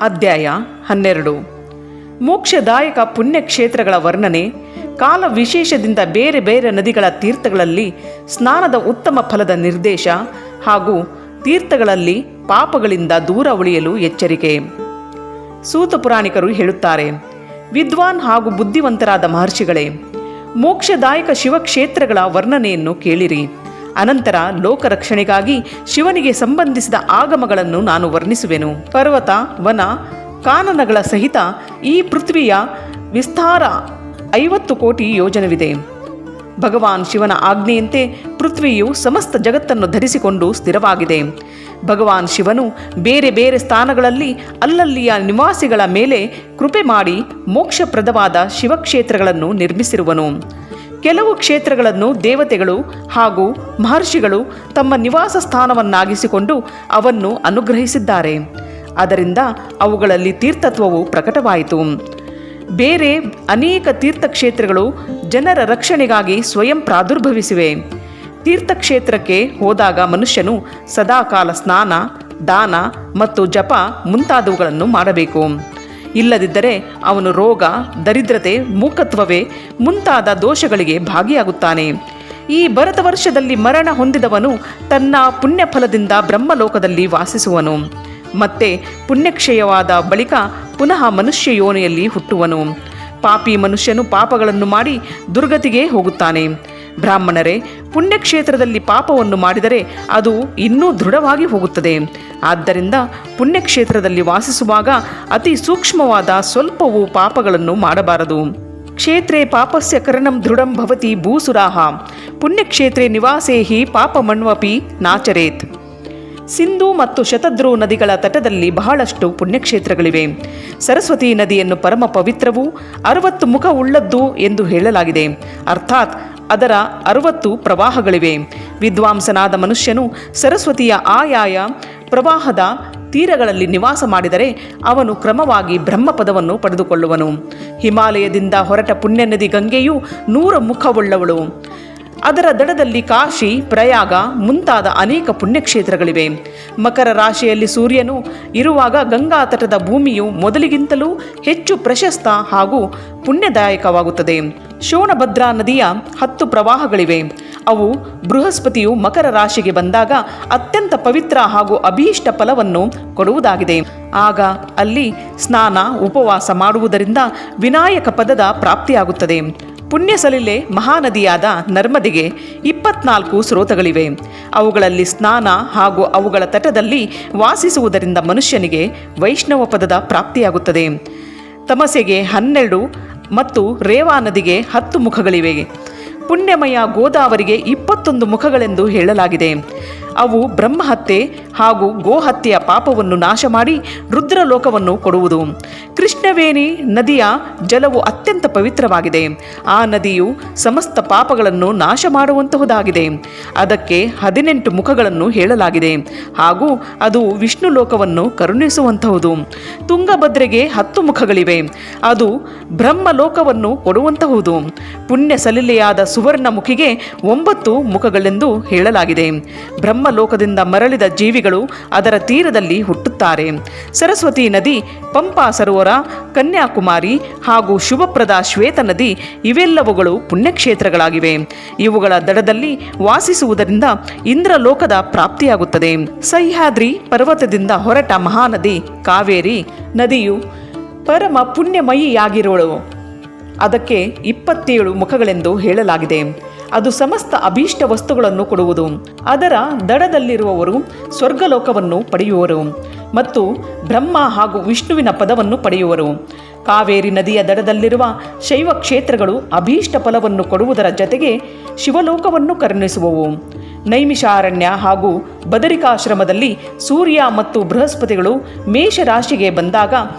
ಅಧ್ಯಾಯ 12. ಮೋಕ್ಷದಾಯಕ ಪುಣ್ಯಕ್ಷೇತ್ರಗಳ ವರ್ಣನೆ. ಕಾಲ ವಿಶೇಷದಿಂದ ಬೇರೆ ಬೇರೆ ನದಿಗಳ ತೀರ್ಥಗಳಲ್ಲಿ ಸ್ನಾನದ ಉತ್ತಮ ಫಲದ ನಿರ್ದೇಶ ಹಾಗೂ ತೀರ್ಥಗಳಲ್ಲಿ ಪಾಪಗಳಿಂದ ದೂರ ಉಳಿಯಲು ಎಚ್ಚರಿಕೆ. ಸೂತ ಪುರಾಣಿಕರು ಹೇಳುತ್ತಾರೆ, ವಿದ್ವಾನ್ ಹಾಗೂ ಬುದ್ಧಿವಂತರಾದ ಮಹರ್ಷಿಗಳೇ, ಮೋಕ್ಷದಾಯಕ ಶಿವಕ್ಷೇತ್ರಗಳ ವರ್ಣನೆಯನ್ನು ಕೇಳಿರಿ. ಅನಂತರ ಲೋಕರಕ್ಷಣೆಗಾಗಿ ಶಿವನಿಗೆ ಸಂಬಂಧಿಸಿದ ಆಗಮಗಳನ್ನು ನಾನು ವರ್ಣಿಸುವೆನು. ಪರ್ವತ, ವನ, ಕಾನನಗಳ ಸಹಿತ ಈ ಪೃಥ್ವಿಯ ವಿಸ್ತಾರ 50 ಕೋಟಿ ಯೋಜನವಿದೆ. ಭಗವಾನ್ ಶಿವನ ಆಜ್ಞೆಯಂತೆ ಪೃಥ್ವಿಯು ಸಮಸ್ತ ಜಗತ್ತನ್ನು ಧರಿಸಿಕೊಂಡು ಸ್ಥಿರವಾಗಿದೆ. ಭಗವಾನ್ ಶಿವನು ಬೇರೆ ಬೇರೆ ಸ್ಥಾನಗಳಲ್ಲಿ ಅಲ್ಲಲ್ಲಿಯ ನಿವಾಸಿಗಳ ಮೇಲೆ ಕೃಪೆ ಮಾಡಿ ಮೋಕ್ಷಪ್ರದವಾದ ಶಿವಕ್ಷೇತ್ರಗಳನ್ನು ನಿರ್ಮಿಸಿರುವನು. ಕೆಲವು ಕ್ಷೇತ್ರಗಳನ್ನು ದೇವತೆಗಳು ಹಾಗೂ ಮಹರ್ಷಿಗಳು ತಮ್ಮ ನಿವಾಸ ಸ್ಥಾನವನ್ನಾಗಿಸಿಕೊಂಡು ಅವನ್ನು ಅನುಗ್ರಹಿಸಿದ್ದಾರೆ. ಅದರಿಂದ ಅವುಗಳಲ್ಲಿ ತೀರ್ಥತ್ವವು ಪ್ರಕಟವಾಯಿತು. ಬೇರೆ ಅನೇಕ ತೀರ್ಥಕ್ಷೇತ್ರಗಳು ಜನರ ರಕ್ಷಣೆಗಾಗಿ ಸ್ವಯಂ ಪ್ರಾದುರ್ಭವಿಸಿವೆ. ತೀರ್ಥಕ್ಷೇತ್ರಕ್ಕೆ ಹೋದಾಗ ಮನುಷ್ಯನು ಸದಾಕಾಲ ಸ್ನಾನ, ದಾನ ಮತ್ತು ಜಪ ಮುಂತಾದವುಗಳನ್ನು ಮಾಡಬೇಕು. ಇಲ್ಲದಿದ್ದರೆ ಅವನು ರೋಗ, ದರಿದ್ರತೆ, ಮೂಕತ್ವವೇ ಮುಂತಾದ ದೋಷಗಳಿಗೆ ಭಾಗಿಯಾಗುತ್ತಾನೆ. ಈ ಭರತ ವರ್ಷದಲ್ಲಿ ಮರಣ ಹೊಂದಿದವನು ತನ್ನ ಪುಣ್ಯಫಲದಿಂದ ಬ್ರಹ್ಮಲೋಕದಲ್ಲಿ ವಾಸಿಸುವನು. ಮತ್ತೆ ಪುಣ್ಯಕ್ಷಯವಾದ ಬಳಿಕ ಪುನಃ ಮನುಷ್ಯ ಯೋನಿಯಲ್ಲಿ ಹುಟ್ಟುವನು. ಪಾಪಿ ಮನುಷ್ಯನು ಪಾಪಗಳನ್ನು ಮಾಡಿ ದುರ್ಗತಿಗೆ ಹೋಗುತ್ತಾನೆ. ಬ್ರಾಹ್ಮಣರೇ, ಪುಣ್ಯಕ್ಷೇತ್ರದಲ್ಲಿ ಪಾಪವನ್ನು ಮಾಡಿದರೆ ಅದು ಇನ್ನೂ ದೃಢವಾಗಿ ಹೋಗುತ್ತದೆ. ಆದ್ದರಿಂದ ಪುಣ್ಯಕ್ಷೇತ್ರದಲ್ಲಿ ವಾಸಿಸುವಾಗ ಅತಿ ಸೂಕ್ಷ್ಮವಾದ ಸ್ವಲ್ಪವೂ ಪಾಪಗಳನ್ನು ಮಾಡಬಾರದು. ಕ್ಷೇತ್ರೇ ಪಾಪಸ್ಯ ಕರಣಂ ದೃಢಂ ಭವತಿ ಭೂಸುರಾಹ ಪುಣ್ಯಕ್ಷೇತ್ರೇ ನಿವಾಸೇಹಿ ಪಾಪಮಣ್ವಪಿ ನಾಚರೇತ್. ಸಿಂಧೂ ಮತ್ತು ಶತದ್ರು ನದಿಗಳ ತಟದಲ್ಲಿ ಬಹಳಷ್ಟು ಪುಣ್ಯಕ್ಷೇತ್ರಗಳಿವೆ. ಸರಸ್ವತಿ ನದಿಯನ್ನು ಪರಮ ಪವಿತ್ರವೂ 60 ಮುಖವುಳ್ಳದ್ದು ಎಂದು ಹೇಳಲಾಗಿದೆ. ಅರ್ಥಾತ್ ಅದರ 60 ಪ್ರವಾಹಗಳಿವೆ. ವಿದ್ವಾಂಸನಾದ ಮನುಷ್ಯನು ಸರಸ್ವತಿಯ ಆಯಾಯ ಪ್ರವಾಹದ ತೀರಗಳಲ್ಲಿ ನಿವಾಸ ಮಾಡಿದರೆ ಅವನು ಕ್ರಮವಾಗಿ ಬ್ರಹ್ಮಪದವನ್ನು ಪಡೆದುಕೊಳ್ಳುವನು. ಹಿಮಾಲಯದಿಂದ ಹೊರಟ ಪುಣ್ಯ ನದಿ ಗಂಗೆಯು 100 ಮುಖವುಳ್ಳವಳು. ಅದರ ದಡದಲ್ಲಿ ಕಾಶಿ, ಪ್ರಯಾಗ ಮುಂತಾದ ಅನೇಕ ಪುಣ್ಯಕ್ಷೇತ್ರಗಳಿವೆ. ಮಕರ ರಾಶಿಯಲ್ಲಿ ಸೂರ್ಯನು ಇರುವಾಗ ಗಂಗಾ ತಟದ ಭೂಮಿಯು ಮೊದಲಿಗಿಂತಲೂ ಹೆಚ್ಚು ಪ್ರಶಸ್ತ ಹಾಗೂ ಪುಣ್ಯದಾಯಕವಾಗುತ್ತದೆ. ಶೋಣಭದ್ರಾ ನದಿಯ 10 ಪ್ರವಾಹಗಳಿವೆ. ಅವು ಬೃಹಸ್ಪತಿಯು ಮಕರ ರಾಶಿಗೆ ಬಂದಾಗ ಅತ್ಯಂತ ಪವಿತ್ರ ಹಾಗೂ ಅಭೀಷ್ಟ ಫಲವನ್ನು ಕೊಡುವುದಾಗಿದೆ. ಆಗ ಅಲ್ಲಿ ಸ್ನಾನ, ಉಪವಾಸ ಮಾಡುವುದರಿಂದ ವಿನಾಯಕ ಪದದ ಪ್ರಾಪ್ತಿಯಾಗುತ್ತದೆ. ಪುಣ್ಯ ಸಲಿಲೆ ಮಹಾನದಿಯಾದ ನರ್ಮದೆಗೆ 24 ಸ್ರೋತಗಳಿವೆ. ಅವುಗಳಲ್ಲಿ ಸ್ನಾನ ಹಾಗೂ ಅವುಗಳ ತಟದಲ್ಲಿ ವಾಸಿಸುವುದರಿಂದ ಮನುಷ್ಯನಿಗೆ ವೈಷ್ಣವ ಪದದ ಪ್ರಾಪ್ತಿಯಾಗುತ್ತದೆ. ತಮಸೆಗೆ 12 ಮತ್ತು ರೇವಾ ನದಿಗೆ 10 ಮುಖಗಳಿವೆ. ಪುಣ್ಯಮಯ ಗೋದಾವರಿಗೆ 21 ಮುಖಗಳೆಂದು ಹೇಳಲಾಗಿದೆ. ಅವು ಬ್ರಹ್ಮಹತ್ಯೆ ಹಾಗೂ ಗೋಹತ್ಯೆಯ ಪಾಪವನ್ನು ನಾಶ ಮಾಡಿ ರುದ್ರಲೋಕವನ್ನು ಕೊಡುವುದು. ಕೃಷ್ಣವೇಣಿ ನದಿಯ ಜಲವು ಅತ್ಯಂತ ಪವಿತ್ರವಾಗಿದೆ. ಆ ನದಿಯು ಸಮಸ್ತ ಪಾಪಗಳನ್ನು ನಾಶ ಮಾಡುವಂತಹುದಾಗಿದೆ. ಅದಕ್ಕೆ 18 ಮುಖಗಳನ್ನು ಹೇಳಲಾಗಿದೆ ಹಾಗೂ ಅದು ವಿಷ್ಣು ಲೋಕವನ್ನು ಕರುಣಿಸುವಂತಹುದು. ತುಂಗಭದ್ರೆಗೆ 10 ಮುಖಗಳಿವೆ. ಅದು ಬ್ರಹ್ಮಲೋಕವನ್ನು ಕೊಡುವಂತಹುದು. ಪುಣ್ಯ ಸಲಿಲೆಯಾದ ಸುವರ್ಣಮುಖಿಗೆ 9 ಮುಖಗಳೆಂದು ಹೇಳಲಾಗಿದೆ. ಬ್ರಹ್ಮಲೋಕದಿಂದ ಮರಳಿದ ಜೀವಿಗಳು ಅದರ ತೀರದಲ್ಲಿ ಹುಟ್ಟುತ್ತಾರೆ. ಸರಸ್ವತಿ ನದಿ, ಪಂಪಾ ಸರೋವರ, ಕನ್ಯಾಕುಮಾರಿ ಹಾಗೂ ಶುಭಪ್ರದ ಶ್ವೇತ ನದಿ ಇವೆಲ್ಲವುಗಳು ಪುಣ್ಯಕ್ಷೇತ್ರಗಳಾಗಿವೆ. ಇವುಗಳ ದಡದಲ್ಲಿ ವಾಸಿಸುವುದರಿಂದ ಇಂದ್ರಲೋಕದ ಪ್ರಾಪ್ತಿಯಾಗುತ್ತದೆ. ಸಹ್ಯಾದ್ರಿ ಪರ್ವತದಿಂದ ಹೊರಟ ಮಹಾನದಿ ಕಾವೇರಿ ನದಿಯು ಪರಮ ಪುಣ್ಯಮಯಿಯಾಗಿರುವಳು. ಅದಕ್ಕೆ 27 ಮುಖಗಳೆಂದು ಹೇಳಲಾಗಿದೆ. ಅದು ಸಮಸ್ತ ಅಭೀಷ್ಟ ವಸ್ತುಗಳನ್ನು ಕೊಡುವುದು. ಅದರ ದಡದಲ್ಲಿರುವವರು ಸ್ವರ್ಗಲೋಕವನ್ನು ಪಡೆಯುವರು ಮತ್ತು ಬ್ರಹ್ಮ ಹಾಗೂ ವಿಷ್ಣುವಿನ ಪದವನ್ನು ಪಡೆಯುವರು. ಕಾವೇರಿ ನದಿಯ ದಡದಲ್ಲಿರುವ ಶೈವ ಕ್ಷೇತ್ರಗಳು ಅಭೀಷ್ಟ ಫಲವನ್ನು ಕೊಡುವುದರ ಜತೆಗೆ ಶಿವಲೋಕವನ್ನು ಕರುಣಿಸುವವು. ನೈಮಿಷಾರಣ್ಯ ಹಾಗೂ ಬದರಿಕಾಶ್ರಮದಲ್ಲಿ ಸೂರ್ಯ ಮತ್ತು ಬೃಹಸ್ಪತಿಗಳು ಮೇಷರಾಶಿಗೆ ಬಂದಾಗ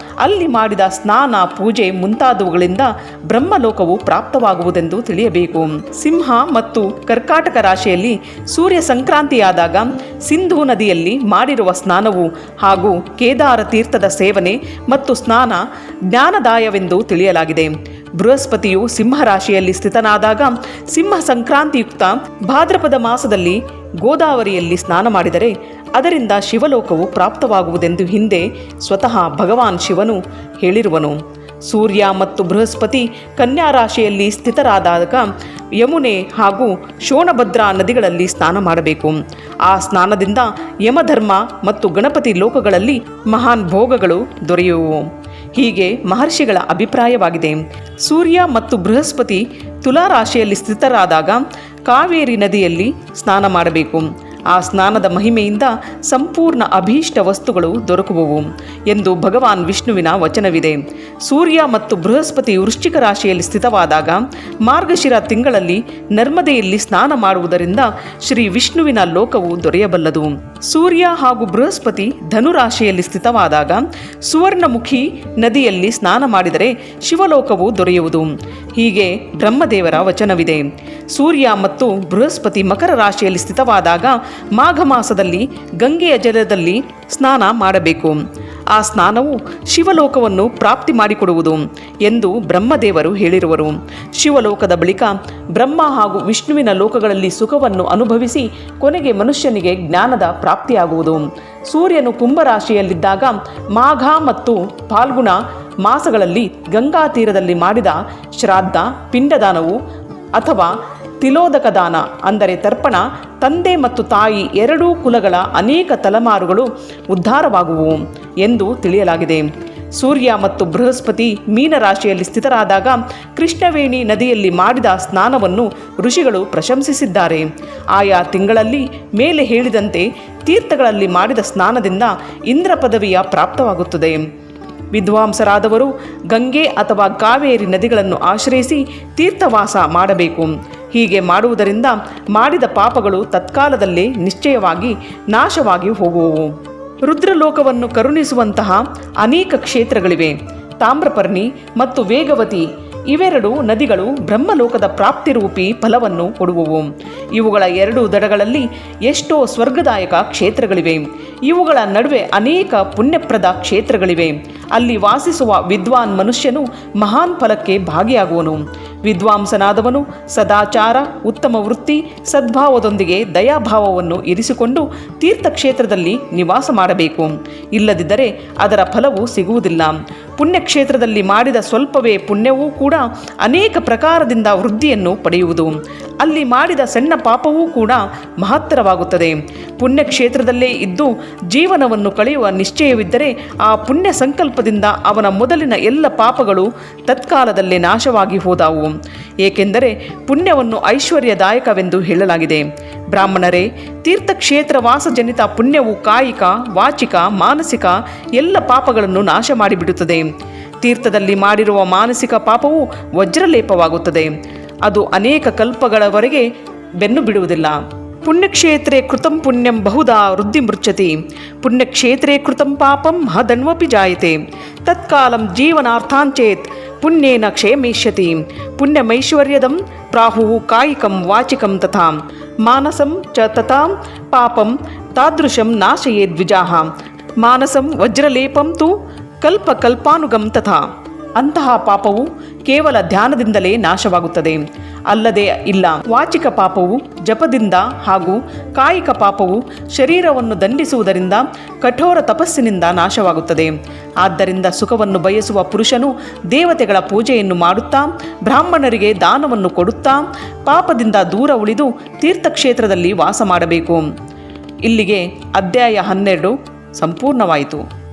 ಅಲ್ಲಿ ಮಾಡಿದ ಸ್ನಾನ, ಪೂಜೆ ಮುಂತಾದವುಗಳಿಂದ ಬ್ರಹ್ಮಲೋಕವು ಪ್ರಾಪ್ತವಾಗುವುದೆಂದು ತಿಳಿಯಬೇಕು. ಸಿಂಹ ಮತ್ತು ಕರ್ಕಾಟಕ ರಾಶಿಯಲ್ಲಿ ಸೂರ್ಯ ಸಂಕ್ರಾಂತಿಯಾದಾಗ ಸಿಂಧೂ ನದಿಯಲ್ಲಿ ಮಾಡಿರುವ ಸ್ನಾನವು ಹಾಗೂ ಕೇದಾರ ತೀರ್ಥದ ಸೇವನೆ ಮತ್ತು ಸ್ನಾನ ಜ್ಞಾನದಾಯವೆಂದು ತಿಳಿಯಲಾಗಿದೆ. ಬೃಹಸ್ಪತಿಯು ಸಿಂಹರಾಶಿಯಲ್ಲಿ ಸ್ಥಿತನಾದಾಗ ಸಿಂಹ ಸಂಕ್ರಾಂತಿಯುಕ್ತ ಭಾದ್ರಪದ ಮಾಸದಲ್ಲಿ ಗೋದಾವರಿಯಲ್ಲಿ ಸ್ನಾನ ಮಾಡಿದರೆ ಅದರಿಂದ ಶಿವಲೋಕವು ಪ್ರಾಪ್ತವಾಗುವುದೆಂದು ಹಿಂದೆ ಸ್ವತಃ ಭಗವಾನ್ ಶಿವನು ಹೇಳಿರುವನು. ಸೂರ್ಯ ಮತ್ತು ಬೃಹಸ್ಪತಿ ಕನ್ಯಾ ರಾಶಿಯಲ್ಲಿ ಸ್ಥಿತರಾದಾಗ ಯಮುನೆ ಹಾಗೂ ಶೋಣಭದ್ರಾ ನದಿಗಳಲ್ಲಿ ಸ್ನಾನ ಮಾಡಬೇಕು. ಆ ಸ್ನಾನದಿಂದ ಯಮಧರ್ಮ ಮತ್ತು ಗಣಪತಿ ಲೋಕಗಳಲ್ಲಿ ಮಹಾನ್ ಭೋಗಗಳು ದೊರೆಯುವು. ಹೀಗೆ ಮಹರ್ಷಿಗಳ ಅಭಿಪ್ರಾಯವಾಗಿದೆ. ಸೂರ್ಯ ಮತ್ತು ಬೃಹಸ್ಪತಿ ತುಲಾ ರಾಶಿಯಲ್ಲಿ ಸ್ಥಿತರಾದಾಗ ಕಾವೇರಿ ನದಿಯಲ್ಲಿ ಸ್ನಾನ ಮಾಡಬೇಕು. ಆ ಸ್ನಾನದ ಮಹಿಮೆಯಿಂದ ಸಂಪೂರ್ಣ ಅಭೀಷ್ಟ ವಸ್ತುಗಳು ದೊರಕುವವು ಎಂದು ಭಗವಾನ್ ವಿಷ್ಣುವಿನ ವಚನವಿದೆ. ಸೂರ್ಯ ಮತ್ತು ಬೃಹಸ್ಪತಿ ವೃಶ್ಚಿಕ ರಾಶಿಯಲ್ಲಿ ಸ್ಥಿತವಾದಾಗ ಮಾರ್ಗಶಿರ ತಿಂಗಳಲ್ಲಿ ನರ್ಮದೆಯಲ್ಲಿ ಸ್ನಾನ ಮಾಡುವುದರಿಂದ ಶ್ರೀ ವಿಷ್ಣುವಿನ ಲೋಕವು ದೊರೆಯಬಲ್ಲದು. ಸೂರ್ಯ ಹಾಗೂ ಬೃಹಸ್ಪತಿ ಧನುರಾಶಿಯಲ್ಲಿ ಸ್ಥಿತವಾದಾಗ ಸುವರ್ಣಮುಖಿ ನದಿಯಲ್ಲಿ ಸ್ನಾನ ಮಾಡಿದರೆ ಶಿವಲೋಕವು ದೊರೆಯುವುದು. ಹೀಗೆ ಬ್ರಹ್ಮದೇವರ ವಚನವಿದೆ. ಸೂರ್ಯ ಮತ್ತು ಬೃಹಸ್ಪತಿ ಮಕರ ರಾಶಿಯಲ್ಲಿ ಸ್ಥಿತವಾದಾಗ ಮಾಘ ಮಾಸದಲ್ಲಿ ಗಂಗೆಯ ಜಲದಲ್ಲಿ ಸ್ನಾನ ಮಾಡಬೇಕು. ಆ ಸ್ನಾನವು ಶಿವಲೋಕವನ್ನು ಪ್ರಾಪ್ತಿ ಮಾಡಿಕೊಡುವುದು ಎಂದು ಬ್ರಹ್ಮದೇವರು ಹೇಳಿರುವರು. ಶಿವಲೋಕದ ಬಳಿಕ ಬ್ರಹ್ಮ ಹಾಗೂ ವಿಷ್ಣುವಿನ ಲೋಕಗಳಲ್ಲಿ ಸುಖವನ್ನು ಅನುಭವಿಸಿ ಕೊನೆಗೆ ಮನುಷ್ಯನಿಗೆ ಜ್ಞಾನದ ಪ್ರಾಪ್ತಿಯಾಗುವುದು. ಸೂರ್ಯನು ಕುಂಭರಾಶಿಯಲ್ಲಿದ್ದಾಗ ಮಾಘ ಮತ್ತು ಫಾಲ್ಗುಣ ಮಾಸಗಳಲ್ಲಿ ಗಂಗಾ ತೀರದಲ್ಲಿ ಮಾಡಿದ ಶ್ರಾದ್ದ, ಪಿಂಡದಾನವು ಅಥವಾ ತಿಲೋದಕ ದಾನ ಅಂದರೆ ತರ್ಪಣ ತಂದೆ ಮತ್ತು ತಾಯಿ ಎರಡೂ ಕುಲಗಳ ಅನೇಕ ತಲೆಮಾರುಗಳು ಉದ್ಧಾರವಾಗುವು ಎಂದು ತಿಳಿಯಲಾಗಿದೆ. ಸೂರ್ಯ ಮತ್ತು ಬೃಹಸ್ಪತಿ ಮೀನರಾಶಿಯಲ್ಲಿ ಸ್ಥಿತರಾದಾಗ ಕೃಷ್ಣವೇಣಿ ನದಿಯಲ್ಲಿ ಮಾಡಿದ ಸ್ನಾನವನ್ನು ಋಷಿಗಳು ಪ್ರಶಂಸಿಸಿದ್ದಾರೆ. ಆಯಾ ತಿಂಗಳಲ್ಲಿ ಮೇಲೆ ಹೇಳಿದಂತೆ ತೀರ್ಥಗಳಲ್ಲಿ ಮಾಡಿದ ಸ್ನಾನದಿಂದ ಇಂದ್ರ ಪದವಿಯ ಪ್ರಾಪ್ತವಾಗುತ್ತದೆ. ವಿದ್ವಾಂಸರಾದವರು ಗಂಗೆ ಅಥವಾ ಕಾವೇರಿ ನದಿಗಳನ್ನು ಆಶ್ರಯಿಸಿ ತೀರ್ಥವಾಸ ಮಾಡಬೇಕು. ಹೀಗೆ ಮಾಡುವುದರಿಂದ ಮಾಡಿದ ಪಾಪಗಳು ತತ್ಕಾಲದಲ್ಲೇ ನಿಶ್ಚಯವಾಗಿ ನಾಶವಾಗಿ ಹೋಗುವವು. ರುದ್ರಲೋಕವನ್ನು ಕರುಣಿಸುವಂತಹ ಅನೇಕ ಕ್ಷೇತ್ರಗಳಿವೆ. ತಾಮ್ರಪರ್ಣಿ ಮತ್ತು ವೇಗವತಿ ಇವೆರಡು ನದಿಗಳು ಬ್ರಹ್ಮಲೋಕದ ಪ್ರಾಪ್ತಿರೂಪಿ ಫಲವನ್ನು ಕೊಡುವವು. ಇವುಗಳ ಎರಡೂ ದಡಗಳಲ್ಲಿ ಎಷ್ಟೋ ಸ್ವರ್ಗದಾಯಕ ಕ್ಷೇತ್ರಗಳಿವೆ. ಇವುಗಳ ನಡುವೆ ಅನೇಕ ಪುಣ್ಯಪ್ರದ ಕ್ಷೇತ್ರಗಳಿವೆ. ಅಲ್ಲಿ ವಾಸಿಸುವ ವಿದ್ವಾನ್ ಮನುಷ್ಯನು ಮಹಾನ್ ಫಲಕ್ಕೆ ಭಾಗಿಯಾಗುವನು. ವಿದ್ವಾಂಸನಾದವನು ಸದಾಚಾರ, ಉತ್ತಮ ವೃತ್ತಿ, ಸದ್ಭಾವದೊಂದಿಗೆ ದಯಾಭಾವವನ್ನು ಇರಿಸಿಕೊಂಡು ತೀರ್ಥಕ್ಷೇತ್ರದಲ್ಲಿ ನಿವಾಸ ಮಾಡಬೇಕು. ಇಲ್ಲದಿದ್ದರೆ ಅದರ ಫಲವು ಸಿಗುವುದಿಲ್ಲ. ಪುಣ್ಯಕ್ಷೇತ್ರದಲ್ಲಿ ಮಾಡಿದ ಸ್ವಲ್ಪವೇ ಪುಣ್ಯವೂ ಕೂಡ ಅನೇಕ ಪ್ರಕಾರದಿಂದ ವೃದ್ಧಿಯನ್ನು ಪಡೆಯುವುದು. ಅಲ್ಲಿ ಮಾಡಿದ ಸಣ್ಣ ಪಾಪವೂ ಕೂಡ ಮಹತ್ತರವಾಗುತ್ತದೆ. ಪುಣ್ಯಕ್ಷೇತ್ರದಲ್ಲೇ ಇದ್ದು ಜೀವನವನ್ನು ಕಳೆಯುವ ನಿಶ್ಚಯವಿದ್ದರೆ ಆ ಪುಣ್ಯ ಸಂಕಲ್ಪದಿಂದ ಅವನ ಮೊದಲಿನ ಎಲ್ಲ ಪಾಪಗಳು ತತ್ಕಾಲದಲ್ಲೇ ನಾಶವಾಗಿ ಹೋದವು. ಏಕೆಂದರೆ ಪುಣ್ಯವನ್ನು ಐಶ್ವರ್ಯದಾಯಕವೆಂದು ಹೇಳಲಾಗಿದೆ. ಬ್ರಾಹ್ಮಣರೇ, ತೀರ್ಥಕ್ಷೇತ್ರ ವಾಸಜನಿತ ಪುಣ್ಯವು ಕಾಯಿಕ, ವಾಚಿಕ, ಮಾನಸಿಕ ಎಲ್ಲ ಪಾಪಗಳನ್ನು ನಾಶ ಮಾಡಿಬಿಡುತ್ತದೆ. ತೀರ್ಥದಲ್ಲಿ ಮಾಡಿರುವ ಮಾನಸಿಕ ಪಾಪವು ವಜ್ರಲೇಪವಾಗುತ್ತದೆ. ಅದು ಅನೇಕ ಕಲ್ಪಗಳವರೆಗೆ ಬೆನ್ನು ಬಿಡುವುದಿಲ್ಲ. ಪುಣ್ಯಕ್ಷೇತ್ರೇ ಕೃತಂ ಪುಣ್ಯಂ ಬಹುಧಾ ವೃದ್ಧಿ ಮೃಚ್ಯತಿ, ಪುಣ್ಯಕ್ಷೇತ್ರೇ ಕೃತಂ ಪಾಪಂ ಮಹದನ್ವಪಿ ಜಾಯತೆ, ತತ್ಕಾಲಂ ಜೀವನಾರ್ಥಾಂಚೇತ್ ಪುಣ್ಯೇನ ಕ್ಷಯಮೇಷ್ಯತಿ, ಪುಣ್ಯಮೈಶ್ವರ್ಯದಂ ಪ್ರಾಹುಃ ಕಾಯಿಕಂ ವಾಚಿಕಂ ತಥಾ ಮಾನಸಂ ಚ ತಥಾ ಪಾಪಂ ತಾದೃಶಂ ನಾಶಯೇದ್ ದ್ವಿಜಾಃ, ಮಾನಸಂ ವಜ್ರಲೇಪಂ ತು ಕಲ್ಪಕಲ್ಪಾನುಗಂ ತಥಾ. ಅಂತಹ ಪಾಪವು ಕೇವಲ ಧ್ಯಾನದಿಂದಲೇ ನಾಶವಾಗುತ್ತದೆ, ಅಲ್ಲದೆ ಇಲ್ಲ. ವಾಚಿಕ ಪಾಪವು ಜಪದಿಂದ ಹಾಗೂ ಕಾಯಿಕ ಪಾಪವು ಶರೀರವನ್ನು ದಂಡಿಸುವುದರಿಂದ ಕಠೋರ ತಪಸ್ಸಿನಿಂದ ನಾಶವಾಗುತ್ತದೆ. ಆದ್ದರಿಂದ ಸುಖವನ್ನು ಬಯಸುವ ಪುರುಷನು ದೇವತೆಗಳ ಪೂಜೆಯನ್ನು ಮಾಡುತ್ತಾ, ಬ್ರಾಹ್ಮಣರಿಗೆ ದಾನವನ್ನು ಕೊಡುತ್ತಾ ಪಾಪದಿಂದ ದೂರ ಉಳಿದು ತೀರ್ಥಕ್ಷೇತ್ರದಲ್ಲಿ ವಾಸ ಮಾಡಬೇಕು. ಇಲ್ಲಿಗೆ ಅಧ್ಯಾಯ 12 ಸಂಪೂರ್ಣವಾಯಿತು.